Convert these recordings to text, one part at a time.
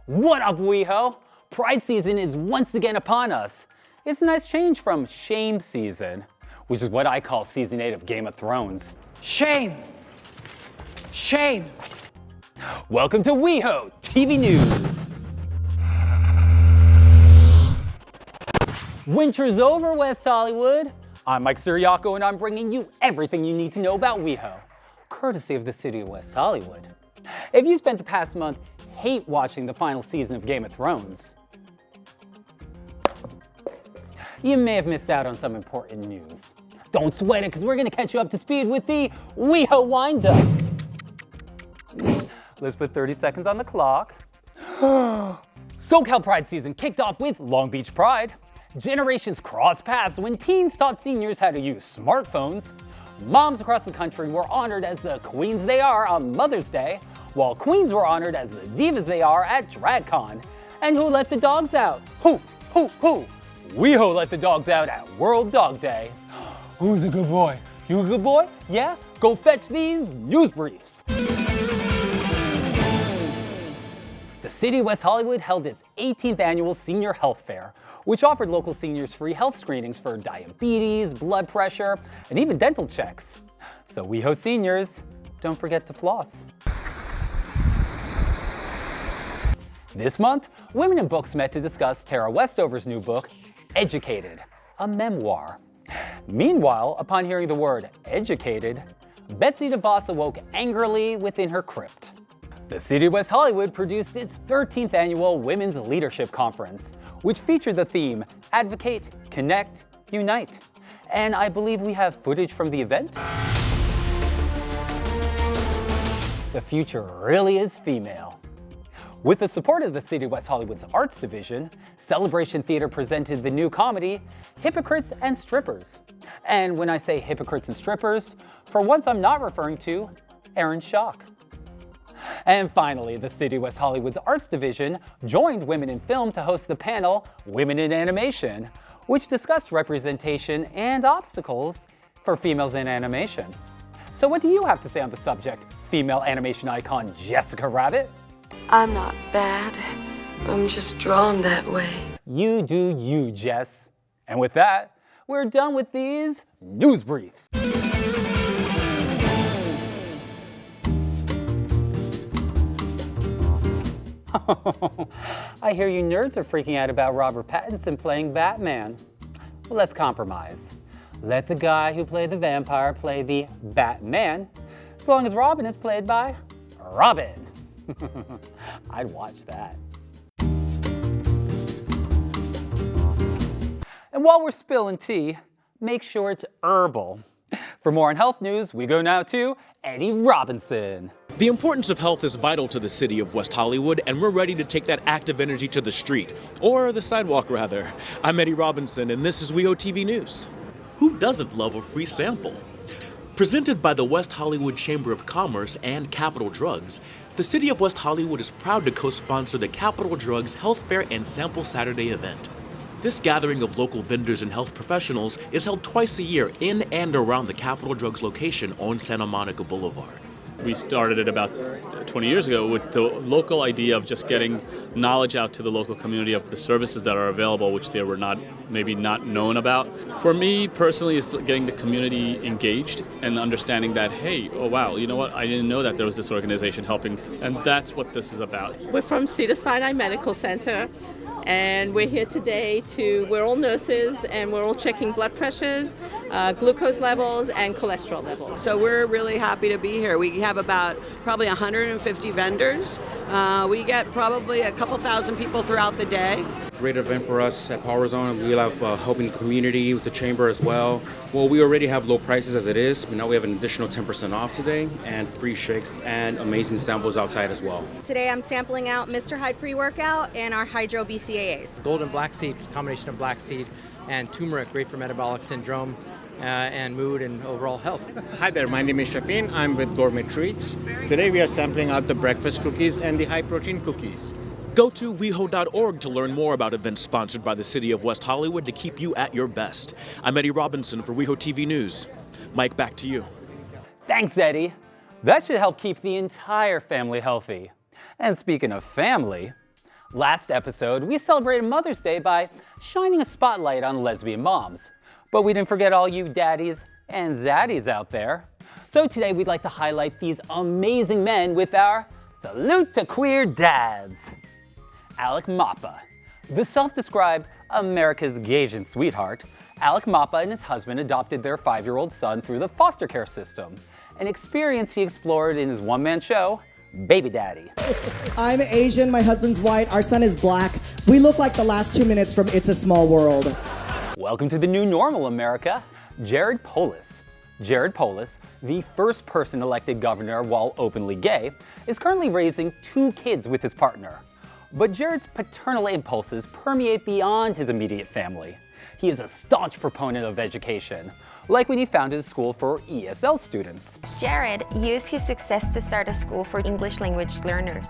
What up, WeHo? Pride season is once again upon us. It's a nice change from shame season, which is what I call season 8 of Game of Thrones. Shame! Shame! Welcome to WeHoTV News. Winter's over, West Hollywood. I'm Mike Siriaco, and I'm bringing you everything you need to know about WeHo, courtesy of the city of West Hollywood. If you spent the past month hate watching the final season of Game of Thrones, you may have missed out on some important news. Don't sweat it, because we're going to catch you up to speed with the WeHo wind-up. Let's put 30 seconds on the clock. SoCal Pride season kicked off with Long Beach Pride. Generations crossed paths when teens taught seniors how to use smartphones. Moms across the country were honored as the queens they are on Mother's Day, while queens were honored as the divas they are at DragCon. And who let the dogs out? Who? WeHo let the dogs out at World Dog Day. Who's a good boy? You a good boy? Yeah? Go fetch these news briefs. The city of West Hollywood held its 18th annual Senior Health Fair, which offered local seniors free health screenings for diabetes, blood pressure, and even dental checks. So WeHo seniors, don't forget to floss. This month, Women in Books met to discuss Tara Westover's new book, Educated, a memoir. Meanwhile, upon hearing the word educated, Betsy DeVos awoke angrily within her crypt. The City of West Hollywood produced its 13th annual Women's Leadership Conference, which featured the theme Advocate, Connect, Unite. And I believe we have footage from the event. The future really is female. With the support of the City of West Hollywood's Arts Division, Celebration Theater presented the new comedy, Hypocrites and Strippers. And when I say hypocrites and strippers, for once I'm not referring to Aaron Schock. And finally, the City of West Hollywood's Arts Division joined Women in Film to host the panel Women in Animation, which discussed representation and obstacles for females in animation. So what do you have to say on the subject, female animation icon Jessica Rabbit? I'm not bad. I'm just drawn that way. You do you, Jess. And with that, we're done with these news briefs. I hear you nerds are freaking out about Robert Pattinson playing Batman. Well, let's compromise. Let the guy who played the vampire play the Batman, as long as Robin is played by Robin. I'd watch that. And while we're spilling tea, make sure it's herbal. For more on health news, we go now to Eddie Robinson. The importance of health is vital to the city of West Hollywood, and we're ready to take that active energy to the street, or the sidewalk rather. I'm Eddie Robinson, and this is WeHoTV News. Who doesn't love a free sample? Presented by the West Hollywood Chamber of Commerce and Capital Drugs, the city of West Hollywood is proud to co-sponsor the Capital Drugs Health Fair and Sample Saturday event. This gathering of local vendors and health professionals is held twice a year in and around the Capital Drugs location on Santa Monica Boulevard. We started it about 20 years ago with the local idea of just getting knowledge out to the local community of the services that are available, which they were maybe not known about. For me personally, it's getting the community engaged and understanding that, hey, oh wow, you know what, I didn't know that there was this organization helping, and that's what this is about. We're from Cedars-Sinai Medical Center. And we're here today we're all nurses, and we're all checking blood pressures, glucose levels, and cholesterol levels. So we're really happy to be here. We have about probably 150 vendors. We get probably a couple thousand people throughout the day. Great event for us at Power Zone. We love helping the community with the chamber as well. Well, we already have low prices as it is, but now we have an additional 10% off today and free shakes and amazing samples outside as well. Today I'm sampling out Mr. Hyde pre-workout and our Hydro BCAAs. Golden black seed, combination of black seed and turmeric, great for metabolic syndrome and mood and overall health. Hi there, my name is Shafin. I'm with Gourmet Treats. Today we are sampling out the breakfast cookies and the high protein cookies. Go to WeHo.org to learn more about events sponsored by the City of West Hollywood to keep you at your best. I'm Eddie Robinson for WeHoTV News. Mike, back to you. Thanks, Eddie. That should help keep the entire family healthy. And speaking of family, Last episode, we celebrated Mother's Day by shining a spotlight on lesbian moms. But we didn't forget all you daddies and zaddies out there. So today we'd like to highlight these amazing men with our Salute to Queer Dads. Alec Mapa. The self-described America's Gaysian sweetheart, Alec Mapa and his husband adopted their 5-year-old son through the foster care system, an experience he explored in his one-man show, Baby Daddy. I'm Asian, my husband's white, our son is black. We look like the last 2 minutes from It's a Small World. Welcome to the new normal, America. Jared Polis. Jared Polis, the first person elected governor while openly gay, is currently raising 2 kids with his partner. But Jared's paternal impulses permeate beyond his immediate family. He is a staunch proponent of education, like when he founded a school for ESL students. Jared used his success to start a school for English language learners.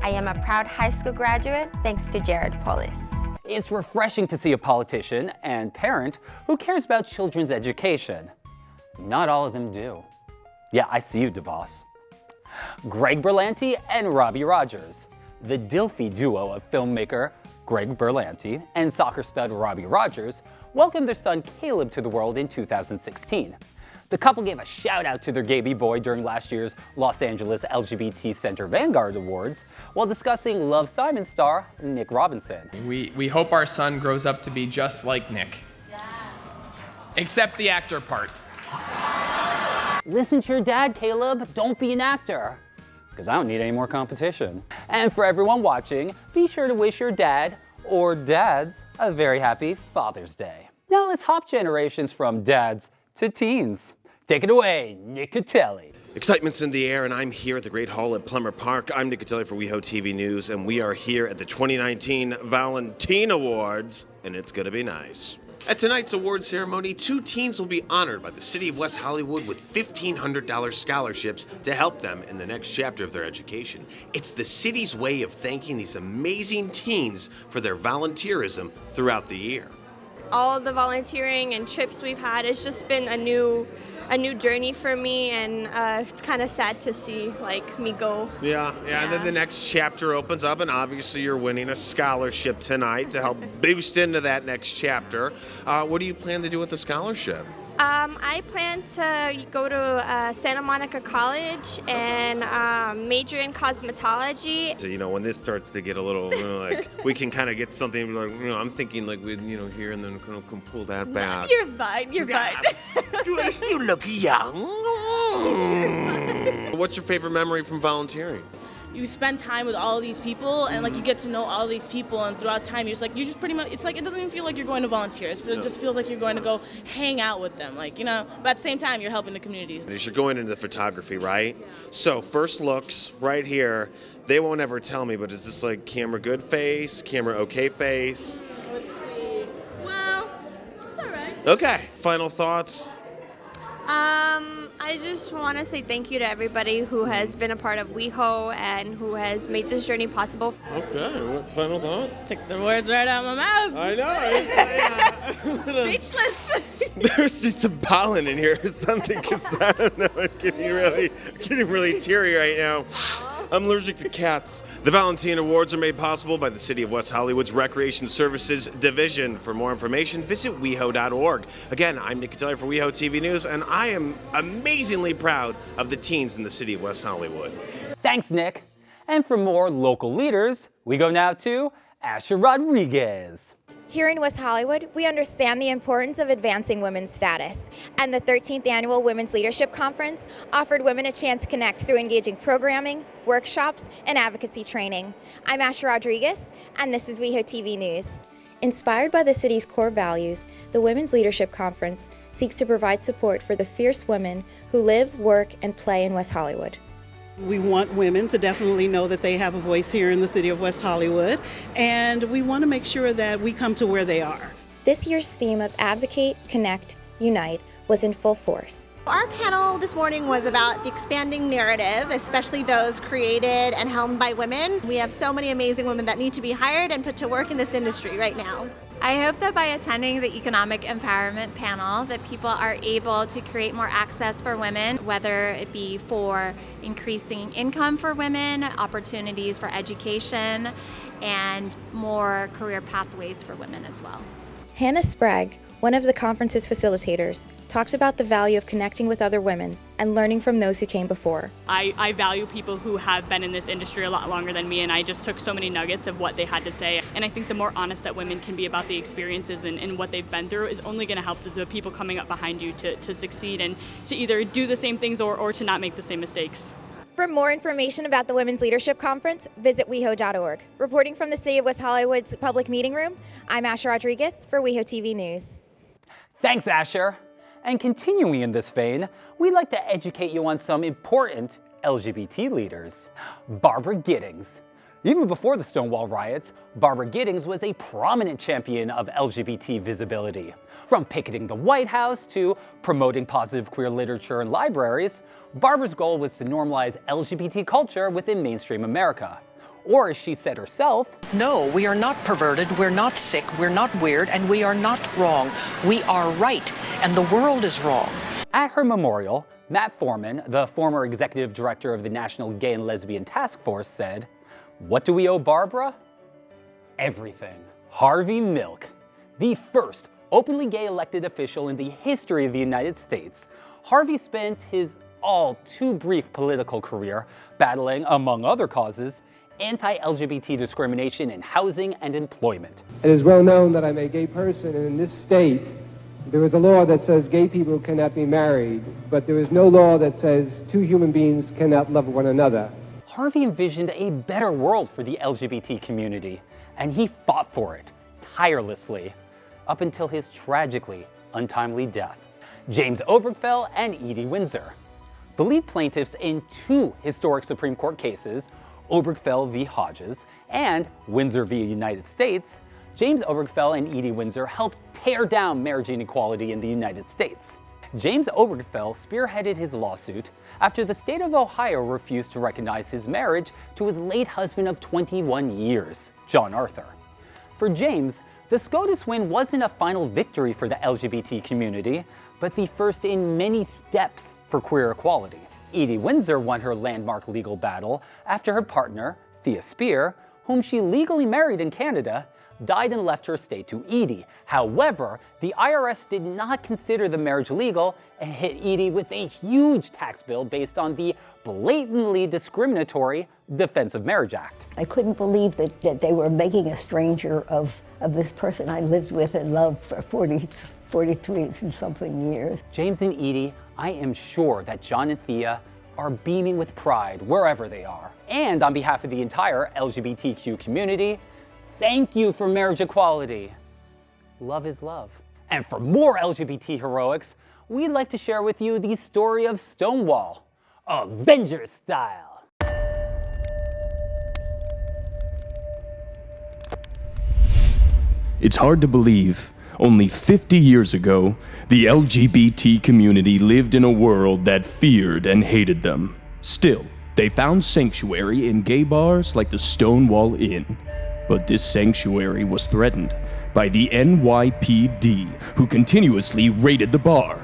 I am a proud high school graduate thanks to Jared Polis. It's refreshing to see a politician and parent who cares about children's education. Not all of them do. Yeah, I see you, DeVos. Greg Berlanti and Robbie Rogers. The Dilfy duo of filmmaker Greg Berlanti and soccer stud Robbie Rogers welcomed their son Caleb to the world in 2016. The couple gave a shout out to their baby boy during last year's Los Angeles LGBT Center Vanguard Awards while discussing Love, Simon star Nick Robinson. We hope our son grows up to be just like Nick. Yeah. Except the actor part. Listen to your dad, Caleb. Don't be an actor. Because I don't need any more competition. And for everyone watching, be sure to wish your dad or dads a very happy Father's Day. Now let's hop generations from dads to teens. Take it away, Nick Catelli. Excitement's in the air, and I'm here at the Great Hall at Plummer Park. I'm Nick Catelli for WeHoTV News, and we are here at the 2019 Valentin Awards, and it's gonna be nice. At tonight's award ceremony, 2 teens will be honored by the city of West Hollywood with $1,500 scholarships to help them in the next chapter of their education. It's the city's way of thanking these amazing teens for their volunteerism throughout the year. All of the volunteering and trips we've had, it's just been a new journey for me, and it's kind of sad to see me go. Yeah, and then the next chapter opens up, and obviously you're winning a scholarship tonight to help boost into that next chapter. What do you plan to do with the scholarship? I plan to go to Santa Monica College and major in cosmetology. So, when this starts to get a little, we can kind of get something I'm thinking with, here and then can pull that back. You're fine, you're fine. You look young. What's your favorite memory from volunteering? You spend time with all of these people, and you get to know all of these people, and throughout time you're just pretty much, it doesn't even feel like you're going to volunteer. It just feels like you're going to go hang out with them, but at the same time you're helping the communities. You're going into the photography, right? So first looks right here, they won't ever tell me, but is this camera good face, camera okay face? Let's see. Well, it's all right. Okay, final thoughts? I just want to say thank you to everybody who has been a part of WeHo and who has made this journey possible. Okay, what final thoughts? Took the words right out of my mouth. I know. Speechless. There must be some pollen in here or something, because I don't know, I'm getting really teary right now. I'm allergic to cats. The Valentin Awards are made possible by the City of West Hollywood's Recreation Services Division. For more information, visit WeHo.org. Again, I'm Nick Catelli for WeHoTV News, and I am amazingly proud of the teens in the City of West Hollywood. Thanks, Nick. And for more local leaders, we go now to Asher Rodriguez. Here in West Hollywood, we understand the importance of advancing women's status, and the 13th Annual Women's Leadership Conference offered women a chance to connect through engaging programming, workshops, and advocacy training. I'm Asher Rodriguez, and this is WeHoTV News. Inspired by the city's core values, the Women's Leadership Conference seeks to provide support for the fierce women who live, work, and play in West Hollywood. We want women to definitely know that they have a voice here in the city of West Hollywood, and we want to make sure that we come to where they are. This year's theme of Advocate, Connect, Unite was in full force. Our panel this morning was about the expanding narrative, especially those created and helmed by women. We have so many amazing women that need to be hired and put to work in this industry right now. I hope that by attending the Economic Empowerment Panel that people are able to create more access for women, whether it be for increasing income for women, opportunities for education, and more career pathways for women as well. Hannah Sprague, one of the conference's facilitators, talked about the value of connecting with other women and learning from those who came before. I value people who have been in this industry a lot longer than me, and I just took so many nuggets of what they had to say. And I think the more honest that women can be about the experiences and what they've been through is only going to help the people coming up behind you to succeed and to either do the same things or to not make the same mistakes. For more information about the Women's Leadership Conference, visit WeHo.org. Reporting from the City of West Hollywood's Public Meeting Room, I'm Asher Rodriguez for WeHoTV News. Thanks, Asher. And continuing in this vein, we'd like to educate you on some important LGBT leaders. Barbara Giddings. Even before the Stonewall riots, Barbara Giddings was a prominent champion of LGBT visibility. From picketing the White House to promoting positive queer literature in libraries, Barbara's goal was to normalize LGBT culture within mainstream America. Or as she said herself, No, we are not perverted, we're not sick, we're not weird, and we are not wrong. We are right, and the world is wrong. At her memorial, Matt Foreman, the former executive director of the National Gay and Lesbian Task Force, said, "What do we owe Barbara? Everything." Harvey Milk, the first openly gay elected official in the history of the United States, Harvey spent his all too brief political career battling, among other causes, anti-LGBT discrimination in housing and employment. It is well known that I'm a gay person, and in this state, there is a law that says gay people cannot be married, but there is no law that says two human beings cannot love one another. Harvey envisioned a better world for the LGBT community, and he fought for it tirelessly up until his tragically untimely death. James Obergefell and Edie Windsor, the lead plaintiffs in two historic Supreme Court cases, Obergefell v. Hodges and Windsor v. United States, James Obergefell and Edie Windsor helped tear down marriage inequality in the United States. James Obergefell spearheaded his lawsuit after the state of Ohio refused to recognize his marriage to his late husband of 21 years, John Arthur. For James, the SCOTUS win wasn't a final victory for the LGBT community, but the first in many steps for queer equality. Edie Windsor won her landmark legal battle after her partner, Thea Spear, whom she legally married in Canada, died and left her estate to Edie. However, the IRS did not consider the marriage legal and hit Edie with a huge tax bill based on the blatantly discriminatory Defense of Marriage Act. I couldn't believe that they were making a stranger of this person I lived with and loved for 43 and something years. James and Edie, I am sure that John and Thea are beaming with pride wherever they are. And on behalf of the entire LGBTQ community, thank you for marriage equality. Love is love. And for more LGBT heroics, we'd like to share with you the story of Stonewall, Avengers style. It's hard to believe, only 50 years ago, the LGBT community lived in a world that feared and hated them. Still, they found sanctuary in gay bars like the Stonewall Inn. But this sanctuary was threatened by the NYPD, who continuously raided the bar.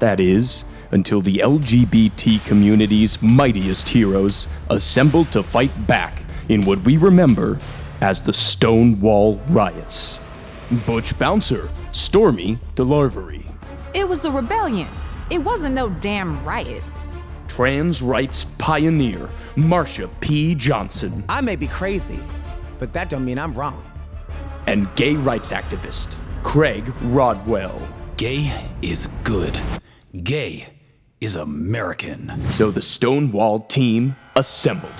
That is, until the LGBT community's mightiest heroes assembled to fight back in what we remember as the Stonewall Riots. Butch Bouncer, Stormy DeLarvery. It was a rebellion. It wasn't no damn riot. Trans rights pioneer, Marsha P. Johnson. I may be crazy, but that don't mean I'm wrong. And gay rights activist, Craig Rodwell. Gay is good. Gay is American. So the Stonewall team assembled,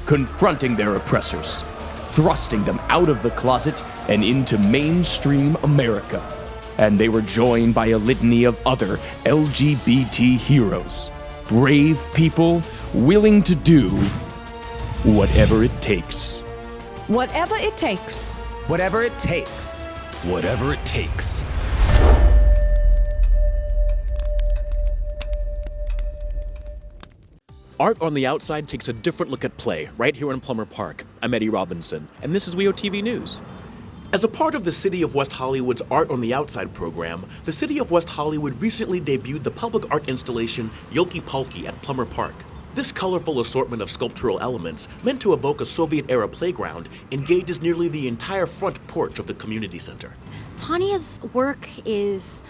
confronting their oppressors, thrusting them out of the closet and into mainstream America. And they were joined by a litany of other LGBT heroes, brave people willing to do whatever it takes. Whatever it takes. Whatever it takes. Whatever it takes. Art on the Outside takes a different look at play right here in Plummer Park. I'm Eddie Robinson, and this is WeHoTV News. As a part of the City of West Hollywood's Art on the Outside program, the City of West Hollywood recently debuted the public art installation Yolki Palki at Plummer Park. This colorful assortment of sculptural elements, meant to evoke a Soviet-era playground, engages nearly the entire front porch of the community center. Tanya's work is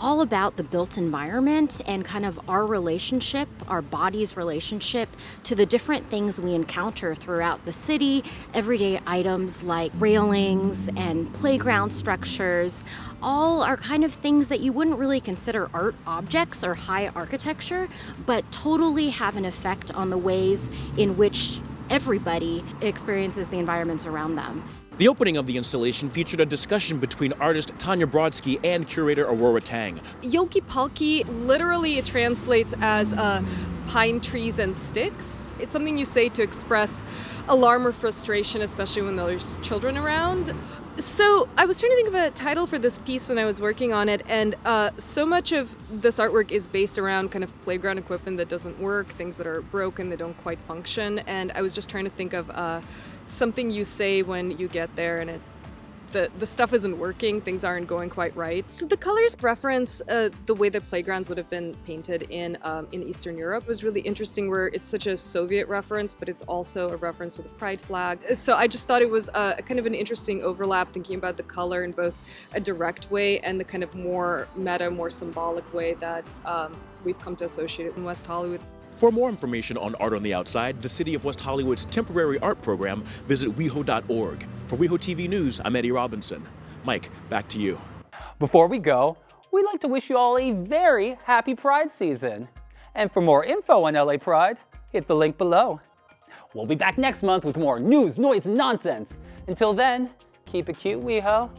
all about the built environment and kind of our relationship, our body's relationship to the different things we encounter throughout the city, everyday items like railings and playground structures, all are kind of things that you wouldn't really consider art objects or high architecture, but totally have an effect on the ways in which everybody experiences the environments around them. The opening of the installation featured a discussion between artist Tanya Brodsky and curator Aurora Tang. Yolki Palki, literally it translates as pine trees and sticks. It's something you say to express alarm or frustration, especially when there's children around. So I was trying to think of a title for this piece when I was working on it, and so much of this artwork is based around kind of playground equipment that doesn't work, things that are broken, that don't quite function, and I was just trying to think of something you say when you get there and the stuff isn't working, things aren't going quite right. So the colors reference the way that playgrounds would have been painted in Eastern Europe. It was really interesting where it's such a Soviet reference, but it's also a reference to the pride flag. So I just thought it was kind of an interesting overlap, thinking about the color in both a direct way and the kind of more meta, more symbolic way that we've come to associate it in West Hollywood. For more information on Art on the Outside, the City of West Hollywood's temporary art program, visit WeHo.org. For WeHoTV News, I'm Eddie Robinson. Mike, back to you. Before we go, we'd like to wish you all a very happy Pride season. And for more info on LA Pride, hit the link below. We'll be back next month with more news, noise, and nonsense. Until then, keep it cute, WeHo.